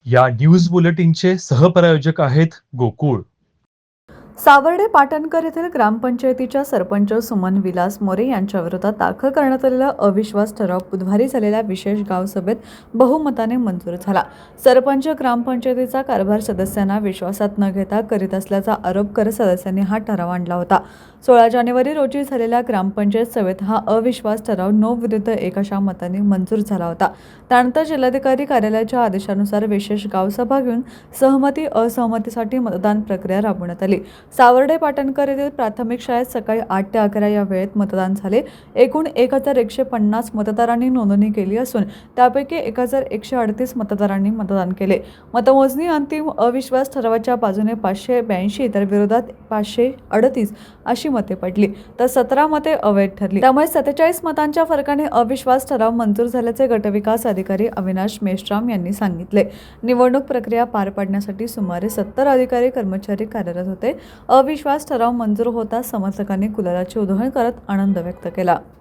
या न्यूज बुलेटिनचे सहप्रायोजक आहेत गोकुळ. सावर्डे पाटणकर येथील ग्रामपंचायतीच्या सरपंच सुमन विलास मोरे यांच्या विरोधात दाखल करण्यात आलेला अविश्वास ठराव बुधवारी झालेल्या विशेष गाव सभेत बहुमताने मंजूर झाला. सरपंच ग्रामपंचायतीचा कारभार सदस्यांना विश्वासात न घेता करीत असल्याचा आरोप करत सदस्यांनी हा ठराव आणला होता. 16 जानेवारी रोजी झालेल्या ग्रामपंचायत सभेत हा अविश्वास ठराव 9 विरुद्ध 1 अशा मताने मंजूर झाला होता. त्यानंतर जिल्हाधिकारी कार्यालयाच्या आदेशानुसार विशेष गावसभा घेऊन सहमती असहमतीसाठी मतदान प्रक्रिया राबवण्यात आली. सावर्डे पाटणकर येथील प्राथमिक शाळेत सकाळी 8 ते 11 या वेळेत मतदान झाले. एकूण 1150 मतदारांनी नोंदणी केली असून त्यापैकी 1138 मतदारांनी मतदान केले. मतमोजणी अंतिम अविश्वास ठरावाच्या बाजूने 582 तर विरोधात 538 अशी मते पडली, तर 17 मते अवैध ठरली. त्यामुळे 47 मतांच्या फरकाने अविश्वास ठराव मंजूर झाल्याचे गटविकास अधिकारी अविनाश मेश्राम यांनी सांगितले. निवडणूक प्रक्रिया पार पाडण्यासाठी सुमारे 70 अधिकारी कर्मचारी कार्यरत होते. अविश्वास ठराव मंजूर होताच समर्थकांनी गुलालाची उधळण करत आनंद व्यक्त केला.